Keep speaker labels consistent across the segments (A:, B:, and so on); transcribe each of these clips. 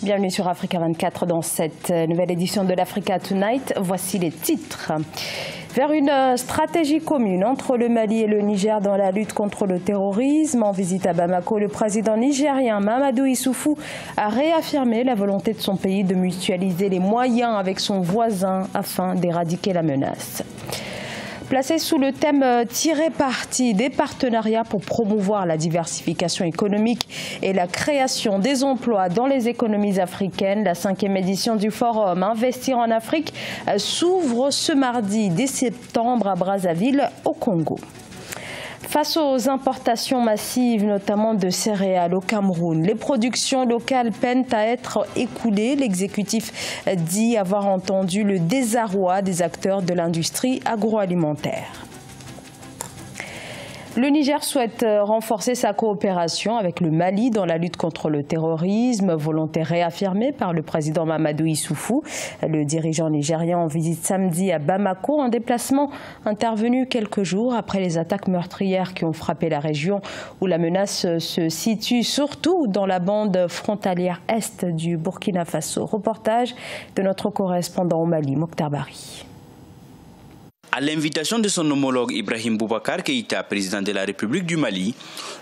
A: Bienvenue sur Africa 24 dans cette nouvelle édition de l'Africa Tonight. Voici les titres. Vers une stratégie commune entre le Mali et le Niger dans la lutte contre le terrorisme. En visite à Bamako, le président nigérien Mahamadou Issoufou a réaffirmé la volonté de son pays de mutualiser les moyens avec son voisin afin d'éradiquer la menace. Placé sous le thème « Tirer parti des partenariats pour promouvoir la diversification économique et la création des emplois dans les économies africaines », la 5e édition du forum Investir en Afrique s'ouvre ce mardi 10 septembre à Brazzaville, au Congo. Face aux importations massives, notamment de céréales au Cameroun, les productions locales peinent à être écoulées. L'exécutif dit avoir entendu le désarroi des acteurs de l'industrie agroalimentaire. Le Niger souhaite renforcer sa coopération avec le Mali dans la lutte contre le terrorisme, volonté réaffirmée par le président Mahamadou Issoufou. Le dirigeant nigérien en visite samedi à Bamako, en déplacement intervenu quelques jours après les attaques meurtrières qui ont frappé la région où la menace se situe surtout dans la bande frontalière est du Burkina Faso. Reportage de notre correspondant au Mali, Mokhtar Bari.
B: À l'invitation de son homologue Ibrahim Boubacar Keïta, président de la République du Mali,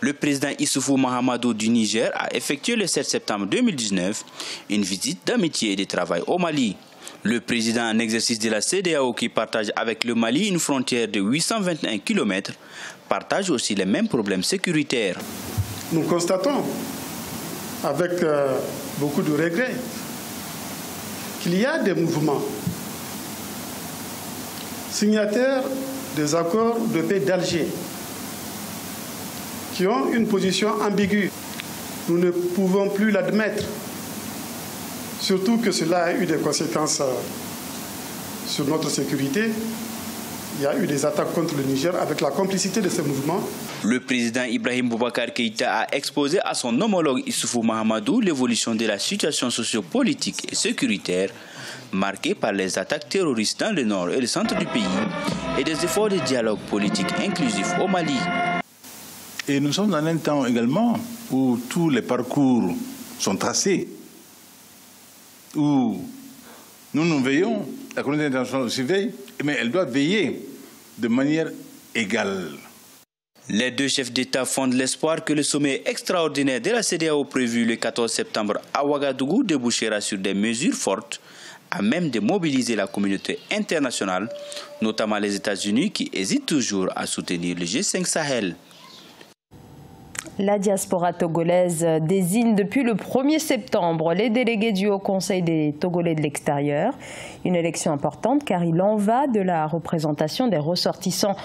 B: le président Issoufou Mahamadou du Niger a effectué le 7 septembre 2019 une visite d'amitié et de travail au Mali. Le président en exercice de la CEDEAO, qui partage avec le Mali une frontière de 821 km, partage aussi les mêmes problèmes sécuritaires.
C: Nous constatons avec beaucoup de regrets qu'il y a des mouvements signataires des accords de paix d'Alger qui ont une position ambiguë. Nous ne pouvons plus l'admettre, surtout que cela a eu des conséquences sur notre sécurité. Il y a eu des attaques contre le Niger avec la complicité de ces mouvements.
B: Le président Ibrahim Boubacar Keïta a exposé à son homologue Issoufou Mahamadou l'évolution de la situation sociopolitique et sécuritaire marquée par les attaques terroristes dans le nord et le centre du pays et des efforts de dialogue politique inclusif au Mali.
D: Et nous sommes dans un temps également où tous les parcours sont tracés, où nous veillons, la communauté internationale aussi veille, mais elle doit veiller de manière égale.
B: Les deux chefs d'État fondent l'espoir que le sommet extraordinaire de la CEDEAO prévu le 14 septembre à Ouagadougou débouchera sur des mesures fortes à même de mobiliser la communauté internationale, notamment les États-Unis qui hésitent toujours à soutenir le G5 Sahel.
A: La diaspora togolaise désigne depuis le 1er septembre les délégués du Haut Conseil des Togolais de l'extérieur. Une élection importante car il en va de la représentation des ressortissants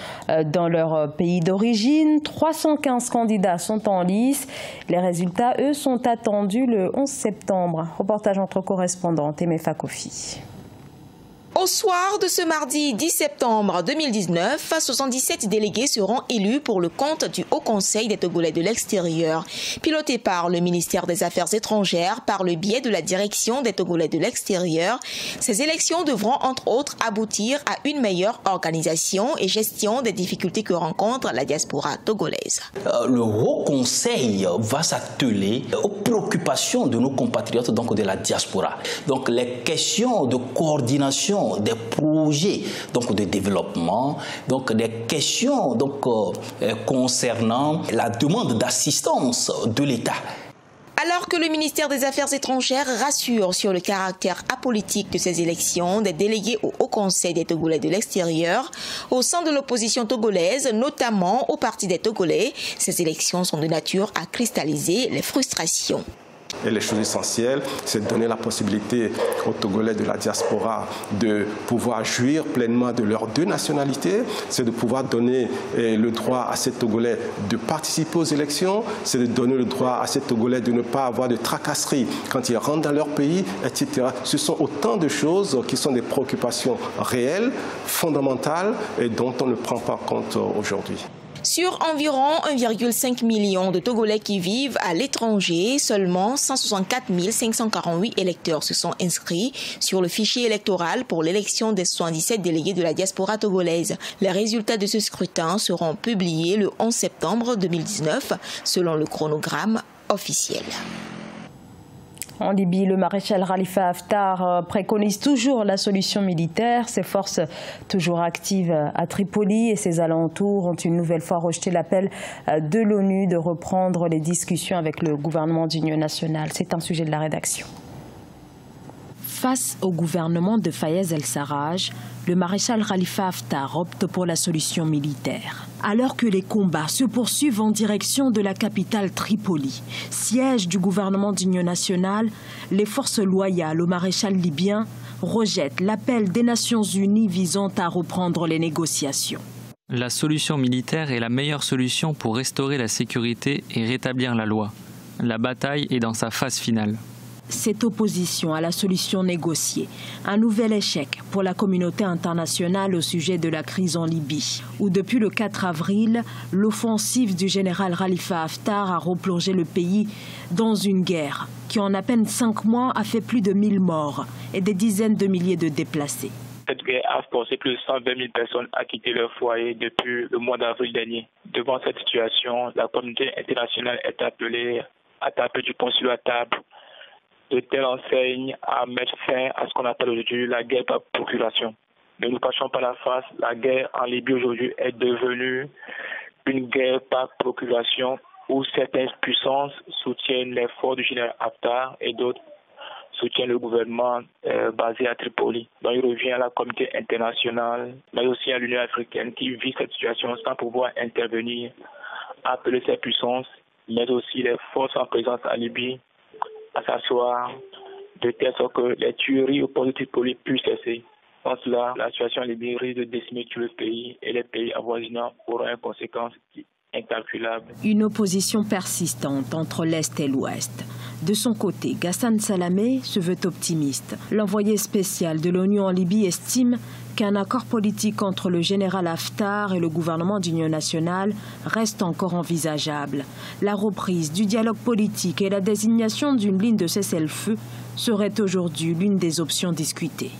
A: dans leur pays d'origine. 315 candidats sont en lice. Les résultats, eux, sont attendus le 11 septembre. Reportage entre correspondants, Temefa Kofi.
E: Au soir de ce mardi 10 septembre 2019, 77 délégués seront élus pour le compte du Haut Conseil des Togolais de l'extérieur, piloté par le ministère des Affaires étrangères par le biais de la direction des Togolais de l'extérieur. Ces élections devront entre autres aboutir à une meilleure organisation et gestion des difficultés que rencontre la diaspora togolaise.
F: Le Haut Conseil va s'atteler aux préoccupations de nos compatriotes, donc de la diaspora. Donc les questions de coordination des projets donc de développement, donc des questions donc concernant la demande d'assistance de l'État.
E: Alors que le ministère des Affaires étrangères rassure sur le caractère apolitique de ces élections, des délégués au Haut Conseil des Togolais de l'extérieur, au sein de l'opposition togolaise, notamment au Parti des Togolais, ces élections sont de nature à cristalliser les frustrations.
G: Et les choses essentielles, c'est de donner la possibilité aux Togolais de la diaspora de pouvoir jouir pleinement de leurs deux nationalités, c'est de pouvoir donner le droit à ces Togolais de participer aux élections, c'est de donner le droit à ces Togolais de ne pas avoir de tracasseries quand ils rentrent dans leur pays, etc. Ce sont autant de choses qui sont des préoccupations réelles, fondamentales et dont on ne prend pas compte aujourd'hui.
E: Sur environ 1,5 million de Togolais qui vivent à l'étranger, seulement 164 548 électeurs se sont inscrits sur le fichier électoral pour l'élection des 77 délégués de la diaspora togolaise. Les résultats de ce scrutin seront publiés le 11 septembre 2019 selon le chronogramme officiel.
A: En Libye, le maréchal Khalifa Haftar préconise toujours la solution militaire. Ses forces toujours actives à Tripoli et ses alentours ont une nouvelle fois rejeté l'appel de l'ONU de reprendre les discussions avec le gouvernement d'union nationale. C'est un sujet de la rédaction. Face au gouvernement de Fayez el-Sarraj, le maréchal Khalifa Haftar opte pour la solution militaire. Alors que les combats se poursuivent en direction de la capitale Tripoli, siège du gouvernement d'union nationale, les forces loyales au maréchal libyen rejettent l'appel des Nations Unies visant à reprendre les négociations.
H: La solution militaire est la meilleure solution pour restaurer la sécurité et rétablir la loi. La bataille est dans sa phase finale.
A: Cette opposition à la solution négociée, un nouvel échec pour la communauté internationale au sujet de la crise en Libye, où depuis le 4 avril, l'offensive du général Khalifa Haftar a replongé le pays dans une guerre qui en à peine 5 mois a fait plus de 1000 morts et des dizaines de milliers de déplacés.
I: Cette guerre a forcé plus de 120 000 personnes à quitter leur foyer depuis le mois d'avril dernier. Devant cette situation, la communauté internationale est appelée à taper du poing sur la table de telle enseigne à mettre fin à ce qu'on appelle aujourd'hui la guerre par procuration. Ne nous cachons pas la face, la guerre en Libye aujourd'hui est devenue une guerre par procuration où certaines puissances soutiennent les forces du général Haftar et d'autres soutiennent le gouvernement basé à Tripoli. Donc il revient à la communauté internationale, mais aussi à l'Union africaine qui vit cette situation sans pouvoir intervenir, appeler ces puissances, mais aussi les forces en présence en Libye, à s'asseoir de telle sorte que les tueries au port de Tripoli puissent cesser. Sans cela, la situation en Libye risque de décimer tout le pays et les pays avoisinants auront une conséquence incalculable.
A: Une opposition persistante entre l'Est et l'Ouest. De son côté, Ghassan Salamé se veut optimiste. L'envoyé spécial de l'ONU en Libye estime qu'un accord politique entre le général Haftar et le gouvernement d'union nationale reste encore envisageable. La reprise du dialogue politique et la désignation d'une ligne de cessez-le-feu serait aujourd'hui l'une des options discutées.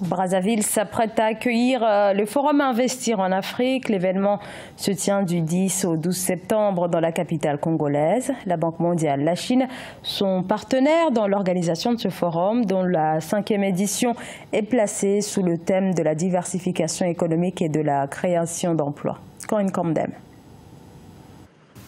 A: Brazzaville s'apprête à accueillir le Forum Investir en Afrique. L'événement se tient du 10 au 12 septembre dans la capitale congolaise. La Banque mondiale, la Chine sont partenaires dans l'organisation de ce forum dont la 5e édition est placée sous le thème de la diversification économique et de la création d'emplois. Corinne Camdem.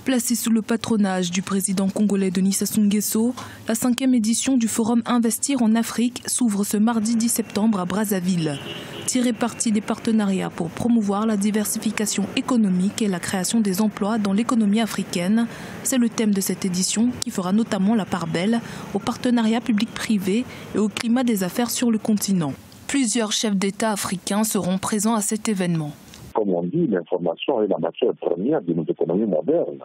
J: Placée sous le patronage du président congolais Denis Sassou Nguesso, la 5e édition du Forum Investir en Afrique s'ouvre ce mardi 10 septembre à Brazzaville. Tirer parti des partenariats pour promouvoir la diversification économique et la création des emplois dans l'économie africaine, c'est le thème de cette édition qui fera notamment la part belle au partenariat public-privé et au climat des affaires sur le continent. Plusieurs chefs d'État africains seront présents à cet événement.
K: Comme on dit, l'information est la matière première de nos économies modernes.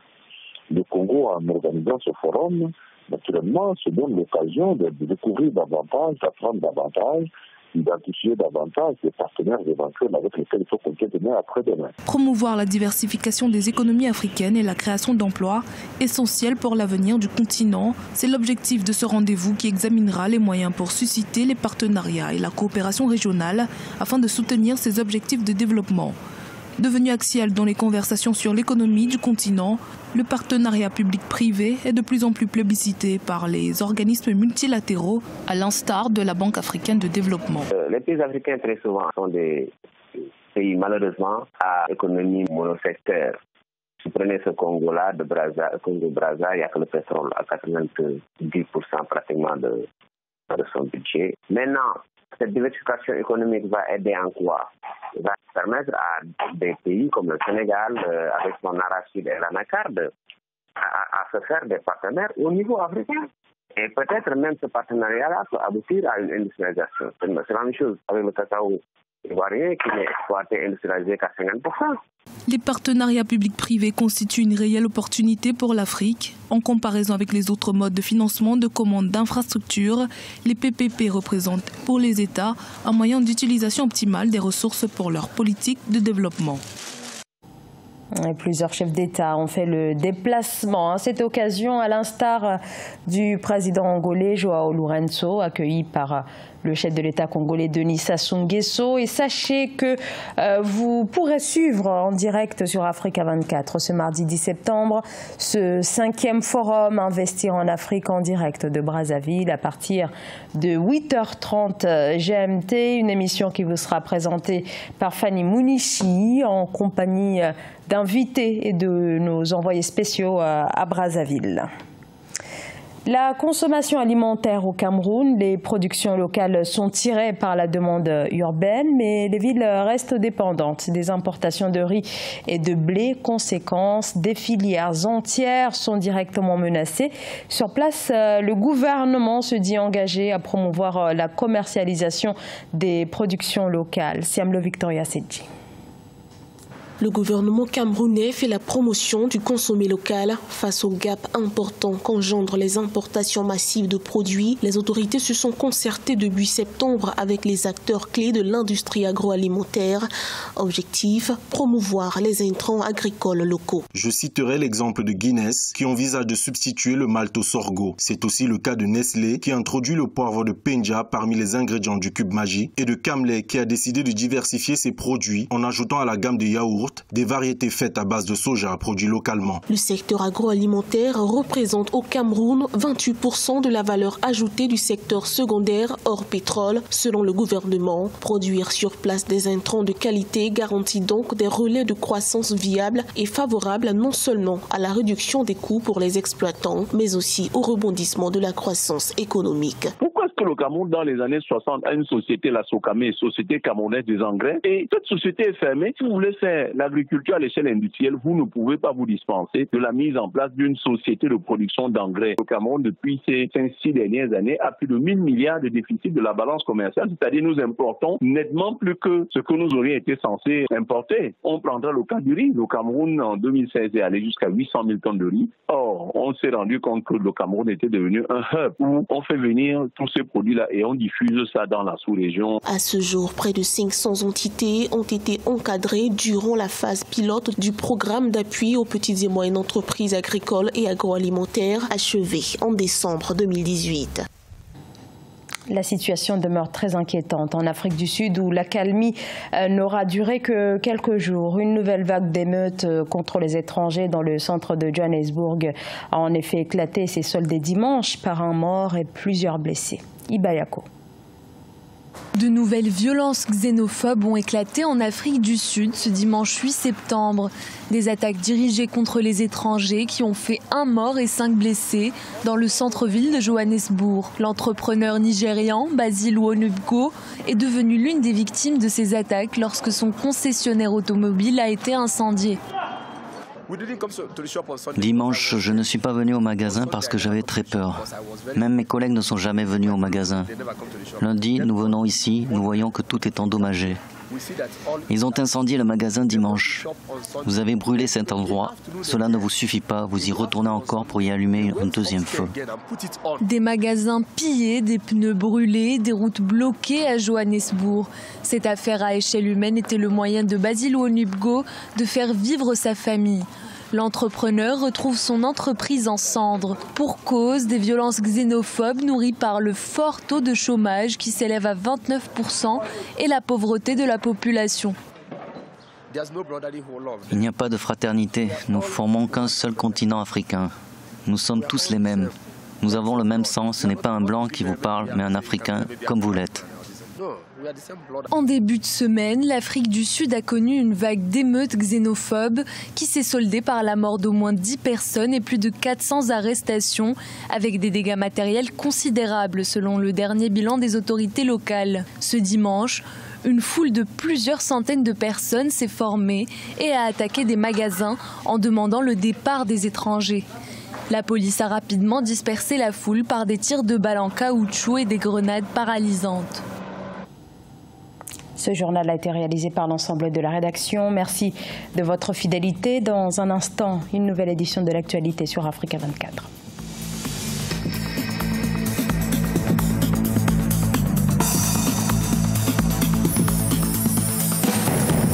K: Le Congo, en organisant ce forum, naturellement, se donne l'occasion de découvrir davantage, d'apprendre davantage, d'identifier davantage les partenaires éventuels avec lesquels il faut compter demain après-demain.
J: Promouvoir la diversification des économies africaines et la création d'emplois, essentiels pour l'avenir du continent, c'est l'objectif de ce rendez-vous qui examinera les moyens pour susciter les partenariats et la coopération régionale afin de soutenir ces objectifs de développement. Devenu axial dans les conversations sur l'économie du continent, le partenariat public-privé est de plus en plus plébiscité par les organismes multilatéraux, à l'instar de la Banque africaine de développement.
L: Les pays africains, très souvent, sont des pays, malheureusement, à économie monosecteur. Si vous prenez ce Congo-là, Congo-Brazza, il n'y a que le pétrole à 90% pratiquement de son budget. Maintenant, cette diversification économique va aider en quoi? Va permettre à des pays comme le Sénégal, avec son arachide et l'anacarde, à se faire des partenaires au niveau africain. Et peut-être même ce partenariat-là peut aboutir à une industrialisation. C'est la même chose avec le cacao ivoirien qui n'est exploité et industrialisé qu'à 50%.
J: Les partenariats publics-privés constituent une réelle opportunité pour l'Afrique. En comparaison avec les autres modes de financement de commandes d'infrastructures, les PPP représentent pour les États un moyen d'utilisation optimale des ressources pour leur politique de développement.
A: Et plusieurs chefs d'État ont fait le déplacement à cette occasion, à l'instar du président angolais Joao Lourenço, accueilli par le chef de l'État congolais Denis Sassou Nguesso. Et sachez que vous pourrez suivre en direct sur Africa 24 ce mardi 10 septembre ce 5e forum Investir en Afrique en direct de Brazzaville à partir de 8h30 GMT. Une émission qui vous sera présentée par Fanny Mounichi en compagnie d'invités et de nos envoyés spéciaux à Brazzaville. La consommation alimentaire au Cameroun, les productions locales sont tirées par la demande urbaine, mais les villes restent dépendantes des importations de riz et de blé. Conséquence, des filières entières sont directement menacées. Sur place, le gouvernement se dit engagé à promouvoir la commercialisation des productions locales. Siamlo Victoria Sedji.
M: Le gouvernement camerounais fait la promotion du consommé local. Face au gap important qu'engendrent les importations massives de produits, les autorités se sont concertées début septembre avec les acteurs clés de l'industrie agroalimentaire. Objectif, promouvoir les intrants agricoles locaux.
N: Je citerai l'exemple de Guinness qui envisage de substituer le malt au sorgho. C'est aussi le cas de Nestlé qui introduit le poivre de Penja parmi les ingrédients du cube Maggi et de Camley qui a décidé de diversifier ses produits en ajoutant à la gamme de yaourts des variétés faites à base de soja produits localement.
M: Le secteur agroalimentaire représente au Cameroun 28% de la valeur ajoutée du secteur secondaire hors pétrole. Selon le gouvernement, produire sur place des intrants de qualité garantit donc des relais de croissance viables et favorables non seulement à la réduction des coûts pour les exploitants, mais aussi au rebondissement de la croissance économique.
O: Pourquoi est-ce que le Cameroun, dans les années 60, a une société, la Socamé, Société Camerounaise des Engrais, et cette société est fermée? Si vous voulez faire l'agriculture à l'échelle industrielle, vous ne pouvez pas vous dispenser de la mise en place d'une société de production d'engrais. Le Cameroun, depuis ces 5-6 dernières années, a plus de 1000 milliards de déficit de la balance commerciale, c'est-à-dire nous importons nettement plus que ce que nous aurions été censés importer. On prendra le cas du riz. Le Cameroun, en 2016, est allé jusqu'à 800 000 tonnes de riz. Or, on s'est rendu compte que le Cameroun était devenu un hub où on fait venir tous ces produits-là et on diffuse ça dans la sous-région.
M: À ce jour, près de 500 entités ont été encadrées durant la phase pilote du programme d'appui aux petites et moyennes entreprises agricoles et agroalimentaires achevé en décembre 2018.
A: La situation demeure très inquiétante en Afrique du Sud où l'accalmie n'aura duré que quelques jours. Une nouvelle vague d'émeutes contre les étrangers dans le centre de Johannesburg a en effet éclaté et s'est soldée dimanche par un mort et plusieurs blessés. Ibayako.
J: De nouvelles violences xénophobes ont éclaté en Afrique du Sud ce dimanche 8 septembre. Des attaques dirigées contre les étrangers qui ont fait 1 mort et 5 blessés dans le centre-ville de Johannesburg. L'entrepreneur nigérian Basil Onubgo est devenu l'une des victimes de ces attaques lorsque son concessionnaire automobile a été incendié.
P: Dimanche, je ne suis pas venu au magasin parce que j'avais très peur. Même mes collègues ne sont jamais venus au magasin. Lundi, nous venons ici, nous voyons que tout est endommagé. Ils ont incendié le magasin dimanche. Vous avez brûlé cet endroit. Cela ne vous suffit pas. Vous y retournez encore pour y allumer un deuxième feu.
J: Des magasins pillés, des pneus brûlés, des routes bloquées à Johannesburg. Cette affaire à échelle humaine était le moyen de Basil Onubgo de faire vivre sa famille. L'entrepreneur retrouve son entreprise en cendres pour cause des violences xénophobes nourries par le fort taux de chômage qui s'élève à 29% et la pauvreté de la population.
P: Il n'y a pas de fraternité. Nous formons qu'un seul continent africain. Nous sommes tous les mêmes. Nous avons le même sang. Ce n'est pas un blanc qui vous parle, mais un Africain comme vous l'êtes.
J: En début de semaine, l'Afrique du Sud a connu une vague d'émeutes xénophobes qui s'est soldée par la mort d'au moins 10 personnes et plus de 400 arrestations, avec des dégâts matériels considérables selon le dernier bilan des autorités locales. Ce dimanche, une foule de plusieurs centaines de personnes s'est formée et a attaqué des magasins en demandant le départ des étrangers. La police a rapidement dispersé la foule par des tirs de balles en caoutchouc et des grenades paralysantes.
A: Ce journal a été réalisé par l'ensemble de la rédaction. Merci de votre fidélité. Dans un instant, une nouvelle édition de l'actualité sur Africa 24.